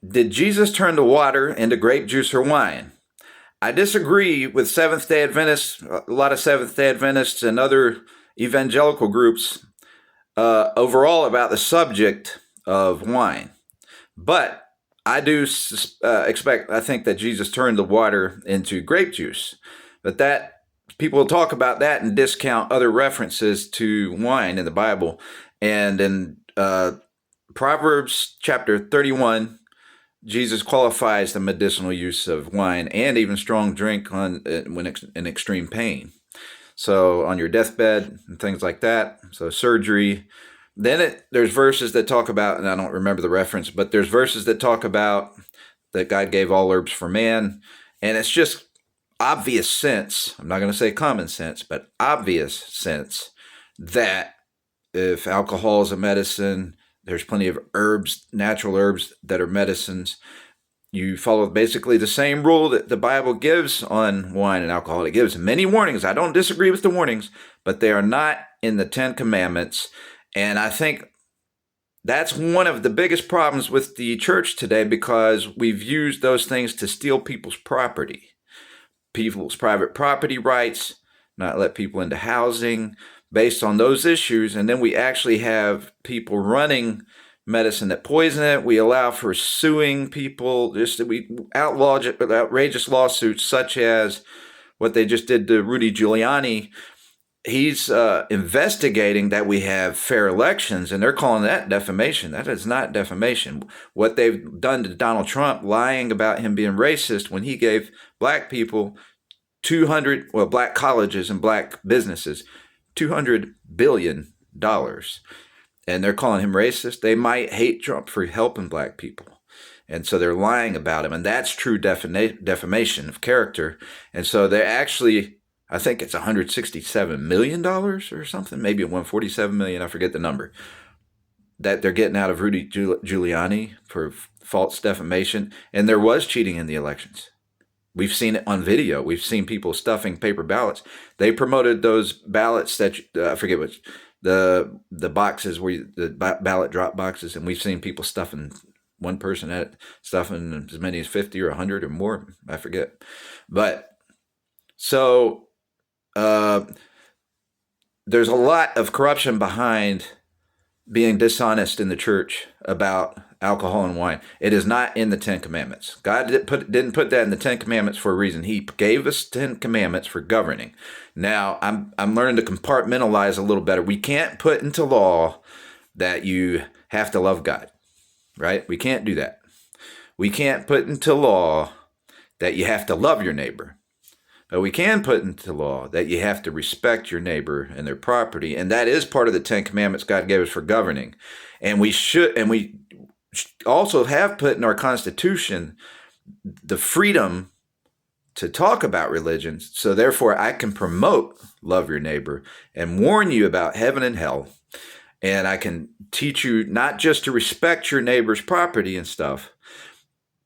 Did Jesus turn the water into grape juice or wine? I disagree with Seventh day Adventists, a lot of Seventh day Adventists and other evangelical groups overall about the subject of wine. But I do I think that Jesus turned the water into grape juice. But that people will talk about that and discount other references to wine in the Bible. And in Proverbs chapter 31, Jesus qualifies the medicinal use of wine and even strong drink when in extreme pain. So on your deathbed and things like that. So surgery. Then there's verses that talk about, and I don't remember the reference, but there's verses that talk about that God gave all herbs for man. And it's just obvious sense. I'm not going to say common sense, but obvious sense that if alcohol is a medicine, there's plenty of herbs, natural herbs that are medicines. You follow basically the same rule that the Bible gives on wine and alcohol. It gives many warnings. I don't disagree with the warnings, but they are not in the Ten Commandments. And I think that's one of the biggest problems with the church today, because we've used those things to steal people's property, people's private property rights, not let people into housing based on those issues. And then we actually have people running medicine that poison it. We allow for suing people. We outlaw outrageous lawsuits such as what they just did to Rudy Giuliani. He's investigating that we have fair elections, and they're calling that defamation. That is not defamation. What they've done to Donald Trump, lying about him being racist when he gave black people black colleges and black businesses, $200 billion. And they're calling him racist. They might hate Trump for helping black people. And so they're lying about him. And that's true defamation of character. And so they're actually, I think it's $167 million or something, maybe $147 million, I forget the number, that they're getting out of Rudy Giuliani for false defamation. And there was cheating in the elections. We've seen it on video. We've seen people stuffing paper ballots. They promoted those ballots that, I forget which, the boxes where the ballot drop boxes, and we've seen people stuffing, one person at it, stuffing as many as 50 or 100 or more, I forget. But so there's a lot of corruption behind being dishonest in the church about alcohol and wine. It is not in the Ten Commandments. God didn't put that in the Ten Commandments for a reason. He gave us 10 Commandments for governing. Now, I'm learning to compartmentalize a little better. We can't put into law that you have to love God, right? We can't do that. We can't put into law that you have to love your neighbor. But we can put into law that you have to respect your neighbor and their property. And that is part of the Ten Commandments God gave us for governing. And we also have put in our Constitution the freedom to talk about religions. So therefore, I can promote love your neighbor and warn you about heaven and hell. And I can teach you not just to respect your neighbor's property and stuff,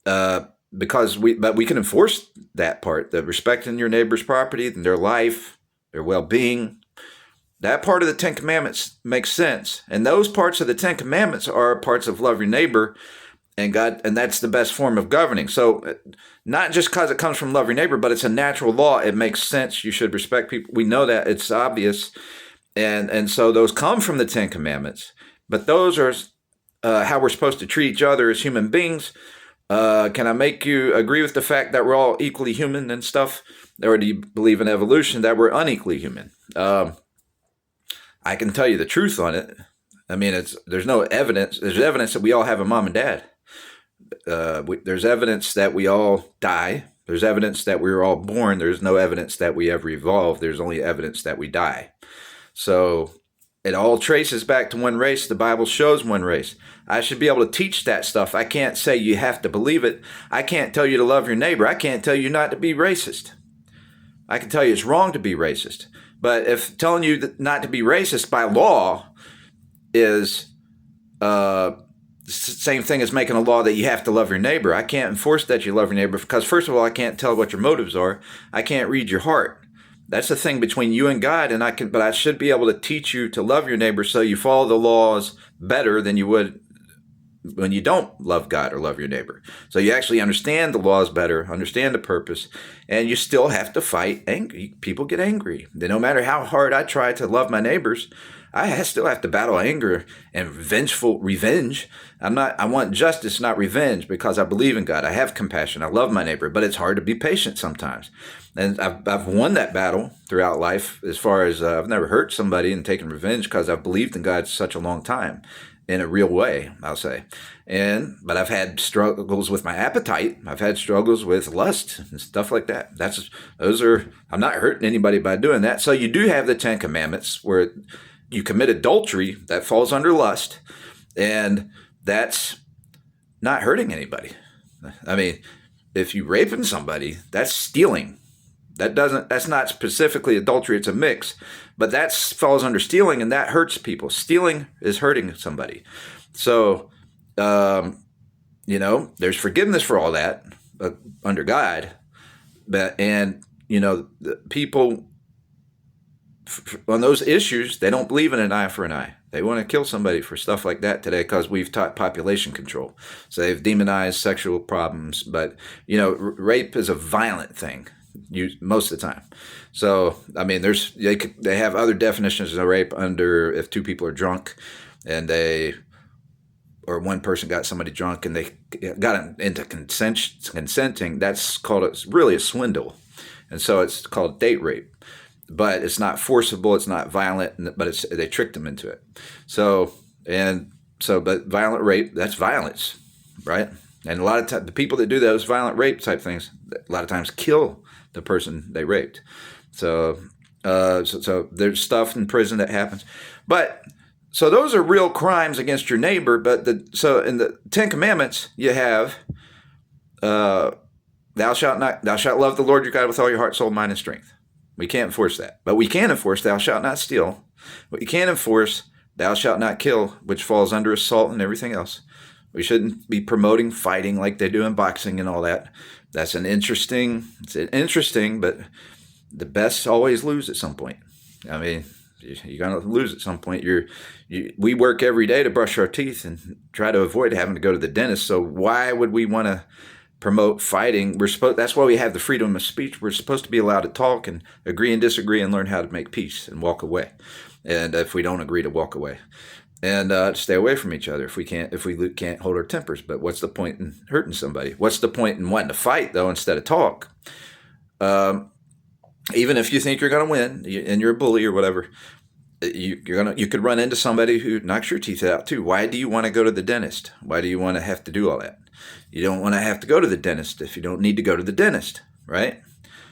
but we can enforce that part, the respecting your neighbor's property and their life, their well-being. That part of the Ten Commandments makes sense. And those parts of the Ten Commandments are parts of love your neighbor and God, and that's the best form of governing. So not just because it comes from love your neighbor, but it's a natural law. It makes sense. You should respect people. We know that. It's obvious. And so those come from the Ten Commandments. But those are how we're supposed to treat each other as human beings. Can I make you agree with the fact that we're all equally human and stuff? Or do you believe in evolution, that we're unequally human? I can tell you the truth on it. I mean, there's no evidence. There's evidence that we all have a mom and dad. There's evidence that we all die. There's evidence that we were all born. There's no evidence that we ever evolved. There's only evidence that we die. So it all traces back to one race. The Bible shows one race. I should be able to teach that stuff. I can't say you have to believe it. I can't tell you to love your neighbor. I can't tell you not to be racist. I can tell you it's wrong to be racist. But if telling you not to be racist by law is the same thing as making a law that you have to love your neighbor, I can't enforce that you love your neighbor because, first of all, I can't tell what your motives are. I can't read your heart. That's the thing between you and God, but I should be able to teach you to love your neighbor so you follow the laws better than you would when you don't love God or love your neighbor. So you actually understand the laws better, understand the purpose, and you still have to fight angry. People get angry. No matter how hard I try to love my neighbors, I still have to battle anger and revenge. I want justice, not revenge, because I believe in God. I have compassion. I love my neighbor, but it's hard to be patient sometimes. And I've won that battle throughout life as far as I've never hurt somebody and taken revenge because I've believed in God such a long time in a real way, I'll say. But I've had struggles with my appetite. I've had struggles with lust and stuff like that. I'm not hurting anybody by doing that. So you do have the 10 Commandments where you commit adultery, that falls under lust, and that's not hurting anybody. I mean, if you raping somebody, that's stealing. That's not specifically adultery, it's a mix, but that falls under stealing, and that hurts people. Stealing is hurting somebody. So, there's forgiveness for all that under God, the people on those issues, they don't believe in an eye for an eye. They want to kill somebody for stuff like that today because we've taught population control. So they've demonized sexual problems, but rape is a violent thing most of the time. So I mean, they have other definitions of rape under if two people are drunk and or one person got somebody drunk and they got into consenting. That's it's really a swindle, and so it's called date rape. But it's not forcible, it's not violent, but they tricked them into it. But violent rape, that's violence, right? And a lot of times, the people that do those violent rape type things, a lot of times kill the person they raped. So there's stuff in prison that happens. So those are real crimes against your neighbor. So in the 10 Commandments, you have, thou shalt love the Lord your God with all your heart, soul, mind, and strength. We can't enforce that. But we can enforce thou shalt not steal. But you can't enforce thou shalt not kill, which falls under assault and everything else. We shouldn't be promoting fighting like they do in boxing and all that. That's interesting, but the best always lose at some point. I mean, you're going to lose at some point. We work every day to brush our teeth and try to avoid having to go to the dentist. So why would we want to promote fighting? That's why we have the freedom of speech. We're supposed to be allowed to talk and agree and disagree and learn how to make peace and walk away. And if we don't agree, to walk away and stay away from each other if we can't hold our tempers. But what's the point in hurting somebody? What's the point in wanting to fight though instead of talk? Even if you think you're going to win and you're a bully or whatever, you could run into somebody who knocks your teeth out too. Why do you want to go to the dentist? Why do you want to have to do all that? You don't want to have to go to the dentist if you don't need to go to the dentist, right?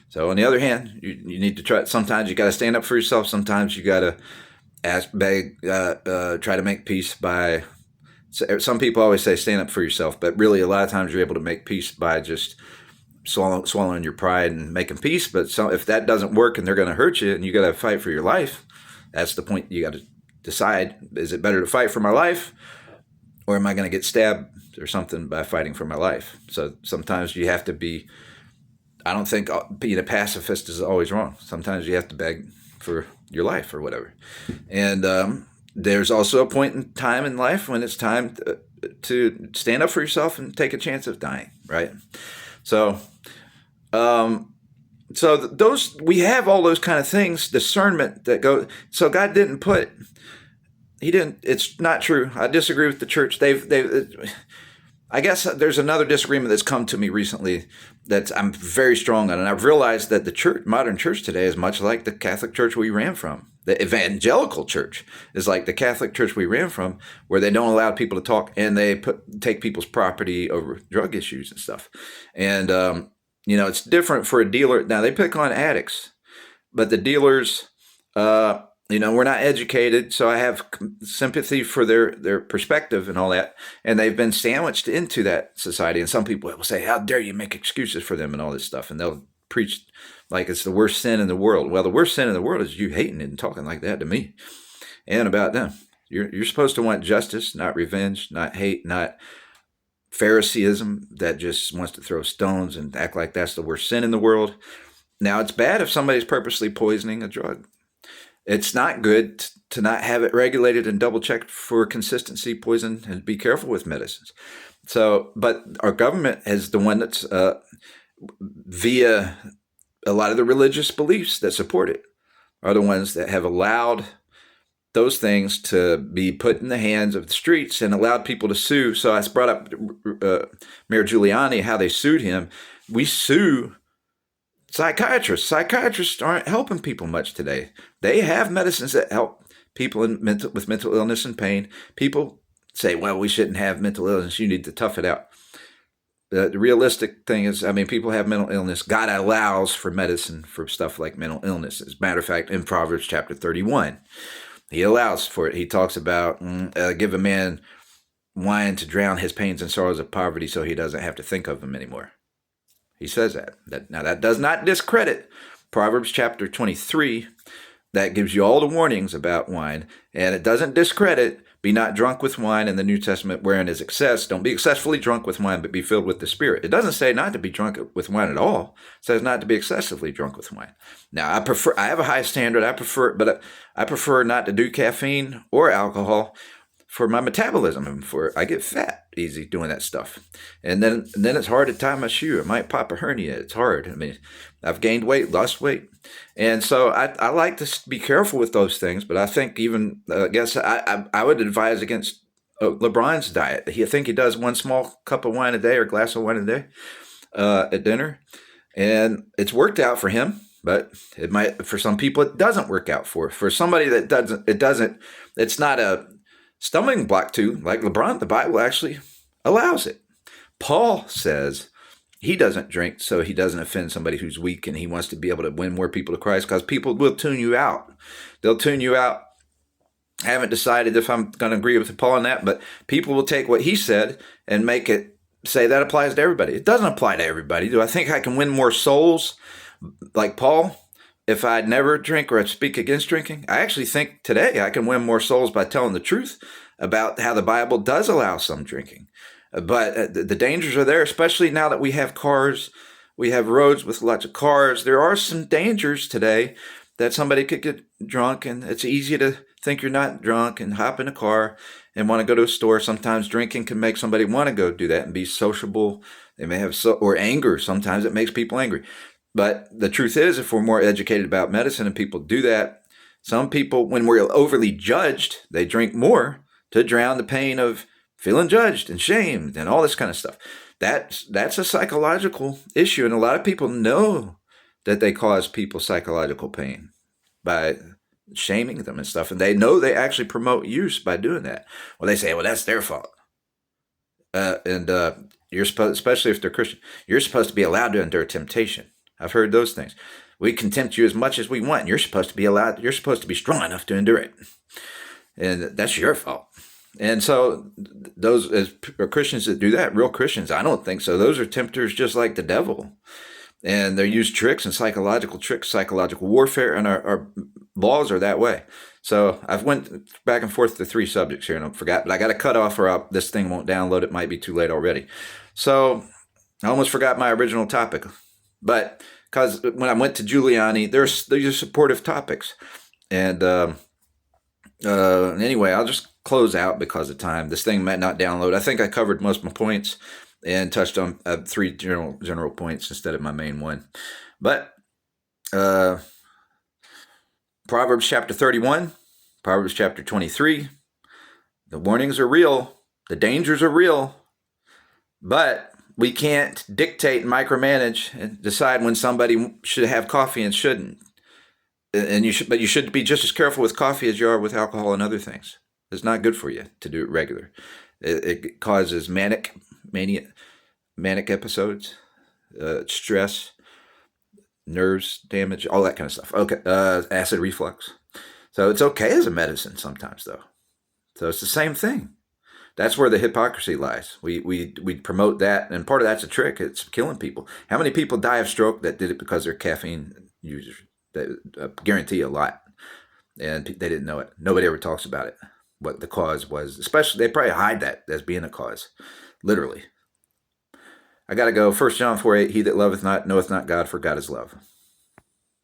So on the other hand, you need to try. Sometimes you got to stand up for yourself. Sometimes you got to try to make peace by. Some people always say stand up for yourself, but really a lot of times you're able to make peace by just swallowing your pride and making peace. But if that doesn't work and they're going to hurt you and you got to fight for your life, that's the point. You got to decide: is it better to fight for my life, or am I going to get stabbed or something by fighting for my life? So sometimes you have to be. I don't think being a pacifist is always wrong. Sometimes you have to beg for your life or whatever. And there's also a point in time in life when it's time to stand up for yourself and take a chance of dying, right? So those, we have all those kind of things, discernment that go. So God didn't put. He didn't. It's not true. I disagree with the church. I guess there's another disagreement that's come to me recently that I'm very strong on, and I've realized that the modern church today is much like the Catholic Church we ran from. The Evangelical Church is like the Catholic Church we ran from, where they don't allow people to talk and they take people's property over drug issues and stuff. And it's different for a dealer. Now they pick on addicts, but the dealers. We're not educated, so I have sympathy for their perspective and all that. And they've been sandwiched into that society. And some people will say, how dare you make excuses for them and all this stuff. And they'll preach like it's the worst sin in the world. Well, the worst sin in the world is you hating it and talking like that to me and about them. You're supposed to want justice, not revenge, not hate, not Phariseeism that just wants to throw stones and act like that's the worst sin in the world. Now, it's bad if somebody's purposely poisoning a drug. It's not good to not have it regulated and double checked for consistency, poison, and be careful with medicines. So, but our government is the one that's via a lot of the religious beliefs that support it are the ones that have allowed those things to be put in the hands of the streets and allowed people to sue. So I brought up Mayor Giuliani, how they sued him. We sue psychiatrists. Psychiatrists aren't helping people much today. They have medicines that help people with mental illness and pain. People say, well, we shouldn't have mental illness. You need to tough it out. The realistic thing is, I mean, people have mental illness. God allows for medicine for stuff like mental illness. As a matter of fact, in Proverbs chapter 31, he allows for it. He talks about give a man wine to drown his pains and sorrows of poverty so he doesn't have to think of them anymore. He says that. Now, that does not discredit Proverbs chapter 23. That gives you all the warnings about wine. And it doesn't discredit be not drunk with wine in the New Testament wherein is excess. Don't be excessively drunk with wine, but be filled with the Spirit. It doesn't say not to be drunk with wine at all. It says not to be excessively drunk with wine. Now, I have a high standard. I prefer not to do caffeine or alcohol for my metabolism and I get fat easy doing that stuff. And then it's hard to tie my shoe. It might pop a hernia. It's hard. I mean, I've gained weight, lost weight. And so I like to be careful with those things, but I think even, I would advise against LeBron's diet. I think he does one small cup of wine a day or glass of wine a day at dinner. And it's worked out for him, but it might, for some people, it doesn't work out for somebody that doesn't, it's not a stumbling block to, like LeBron, the Bible actually allows it. Paul says he doesn't drink so he doesn't offend somebody who's weak, and he wants to be able to win more people to Christ, because people will tune you out. They'll tune you out. I haven't decided if I'm going to agree with Paul on that, but people will take what he said and make it say that applies to everybody. It doesn't apply to everybody. Do I think I can win more souls like Paul if I'd never drink or I'd speak against drinking? I actually think today I can win more souls by telling the truth about how the Bible does allow some drinking. But the dangers are there, especially now that we have cars, we have roads with lots of cars. There are some dangers today that somebody could get drunk, and it's easy to think you're not drunk and hop in a car and want to go to a store. Sometimes drinking can make somebody want to go do that and be sociable. They may have or anger. Sometimes it makes people angry. But the truth is, if we're more educated about medicine and people do that, some people, when we're overly judged, they drink more to drown the pain of feeling judged and shamed and all this kind of stuff. That's a psychological issue. And a lot of people know that they cause people psychological pain by shaming them and stuff. And they know they actually promote use by doing that. Well, they say, well, that's their fault. You're supposed, especially if they're Christian, you're supposed to be allowed to endure temptation. I've heard those things. We can tempt you as much as we want. You're supposed to be strong enough to endure it. And that's your fault. And so those as Christians that do that, real Christians, I don't think so. Those are tempters just like the devil. And they use tricks and psychological warfare, and our laws are that way. So I've went back and forth to 3 subjects here, and I forgot, but I got to cut off or this thing won't download. It might be too late already. So I almost forgot my original topic. But because when I went to Giuliani, these are supportive topics. And anyway, I'll just close out because of time. This thing might not download. I think I covered most of my points and touched on 3 general points instead of my main one. But Proverbs chapter 31, Proverbs chapter 23, the warnings are real. The dangers are real. But we can't dictate and micromanage and decide when somebody should have coffee and shouldn't. And you should be just as careful with coffee as you are with alcohol and other things. It's not good for you to do it regular. It causes manic episodes, stress, nerves damage, all that kind of stuff. Okay, acid reflux. So it's okay as a medicine sometimes, though. So it's the same thing. That's where the hypocrisy lies. We promote that, and part of that's a trick. It's killing people. How many people die of stroke that did it because they're caffeine users? I guarantee a lot. And they didn't know it. Nobody ever talks about it, what the cause was. Especially, they probably hide that as being a cause, literally. I got to go. 1 John 4:8, he that loveth not knoweth not God, for God is love.